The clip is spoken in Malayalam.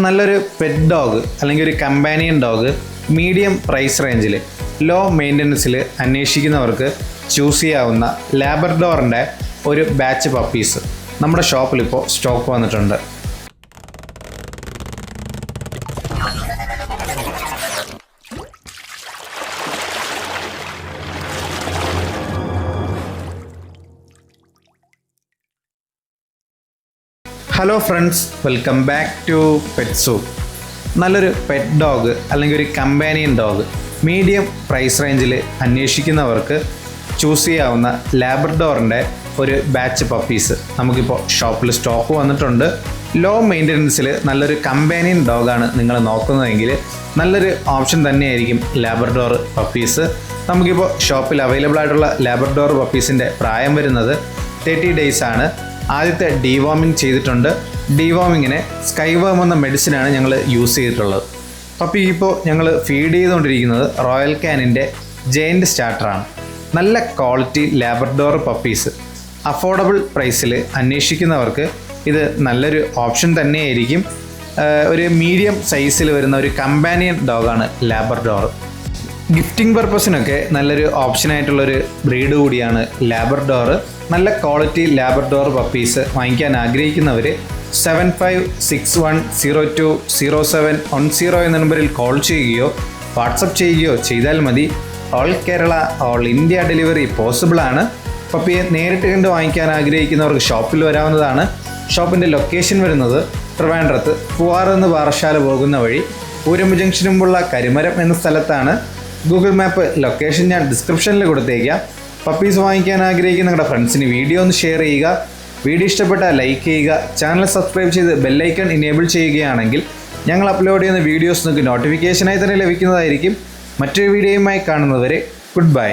നല്ലൊരു പെറ്റ് ഡോഗ് അല്ലെങ്കിൽ ഒരു കമ്പാനിയൻ ഡോഗ് മീഡിയം പ്രൈസ് റേഞ്ചിൽ ലോ മെയിൻ്റനൻസിൽ അന്വേഷിക്കുന്നവർക്ക് ചൂസ് ചെയ്യാവുന്ന ലാബ്രഡോറിൻ്റെ ഒരു ബാച്ച് പപ്പീസ് നമ്മുടെ ഷോപ്പിലിപ്പോൾ സ്റ്റോക്ക് വന്നിട്ടുണ്ട്. Hello friends, welcome back to Petzoo. നല്ലൊരു പെറ്റ് ഡോഗ് അല്ലെങ്കിൽ ഒരു കമ്പാനിയൻ ഡോഗ് മീഡിയം പ്രൈസ് റേഞ്ചിൽ അന്വേഷിക്കുന്നവർക്ക് ചൂസ് ചെയ്യാവുന്ന ലാബ്രഡോറിൻ്റെ ഒരു ബാച്ച് പപ്പീസ് നമുക്കിപ്പോൾ ഷോപ്പിൽ സ്റ്റോക്ക് വന്നിട്ടുണ്ട്. ലോ മെയിൻ്റനൻസിൽ നല്ലൊരു കമ്പാനിയൻ ഡോഗാണ് നിങ്ങൾ നോക്കുന്നതെങ്കിൽ നല്ലൊരു ഓപ്ഷൻ തന്നെയായിരിക്കും ലാബ്രഡോർ പപ്പീസ്. നമുക്കിപ്പോൾ ഷോപ്പിൽ അവൈലബിൾ ആയിട്ടുള്ള ലാബ്രഡോർ പപ്പീസിൻ്റെ പ്രായം വരുന്നത് 30 days ആണ്. ആദ്യത്തെ ഡീവോമിങ് ചെയ്തിട്ടുണ്ട്. ഡീവോമിങ്ങിന് സ്കൈവേം എന്ന മെഡിസിനാണ് ഞങ്ങൾ യൂസ് ചെയ്തിട്ടുള്ളത്. അപ്പോൾ ഇപ്പോൾ ഞങ്ങൾ ഫീഡ് ചെയ്തുകൊണ്ടിരിക്കുന്നത് റോയൽ കാനിൻ്റെ ജയൻറ്റ് സ്റ്റാർട്ടറാണ്. നല്ല ക്വാളിറ്റി ലാബ്രഡോർ പപ്പീസ് അഫോർഡബിൾ പ്രൈസിൽ അന്വേഷിക്കുന്നവർക്ക് ഇത് നല്ലൊരു ഓപ്ഷൻ തന്നെയായിരിക്കും. ഒരു മീഡിയം സൈസിൽ വരുന്ന ഒരു കമ്പാനിയൻ ഡോഗാണ് ലാബ്രഡോർ. ഗിഫ്റ്റിംഗ് പർപ്പസിനൊക്കെ നല്ലൊരു ഓപ്ഷനായിട്ടുള്ളൊരു ബ്രീഡ് കൂടിയാണ് ലാബ്രഡോർ. നല്ല ക്വാളിറ്റി ലാബ്രഡോർ പപ്പീസ് വാങ്ങിക്കാൻ ആഗ്രഹിക്കുന്നവർ 7561020710 എന്ന നമ്പറിൽ കോൾ ചെയ്യുകയോ വാട്സപ്പ് ചെയ്യുകയോ ചെയ്താൽ മതി. All Kerala all India delivery possible ആണ്. പപ്പിയെ നേരിട്ട് കണ്ട് വാങ്ങിക്കാൻ ആഗ്രഹിക്കുന്നവർക്ക് ഷോപ്പിൽ വരാവുന്നതാണ്. ഷോപ്പിൻ്റെ ലൊക്കേഷൻ വരുന്നത് ട്രിവാൻഡ്രത്ത് പൂവാർ എന്ന് പാറശാല പോകുന്ന വഴി പൂരമ്പ് ജംഗ്ഷന് മുമ്പുള്ള കരിമരം എന്ന സ്ഥലത്താണ്. ഗൂഗിൾ മാപ്പ് ലൊക്കേഷൻ ഞാൻ ഡിസ്ക്രിപ്ഷനിൽ കൊടുത്തേക്കാം. പപ്പീസ് വാങ്ങിക്കാൻ ആഗ്രഹിക്കുന്ന നിങ്ങളുടെ ഫ്രണ്ട്സിന് വീഡിയോ ഒന്ന് ഷെയർ ചെയ്യുക. വീഡിയോ ഇഷ്ടപ്പെട്ടാൽ ലൈക്ക് ചെയ്യുക. ചാനൽ സബ്സ്ക്രൈബ് ചെയ്ത് ബെല്ലൈക്കൺ ഇനേബിൾ ചെയ്യുകയാണെങ്കിൽ ഞങ്ങൾ അപ്ലോഡ് ചെയ്യുന്ന വീഡിയോസ് നിങ്ങൾക്ക് നോട്ടിഫിക്കേഷനായി തന്നെ ലഭിക്കുന്നതായിരിക്കും. മറ്റൊരു വീഡിയോയുമായി കാണുന്നവരെ ഗുഡ് ബൈ.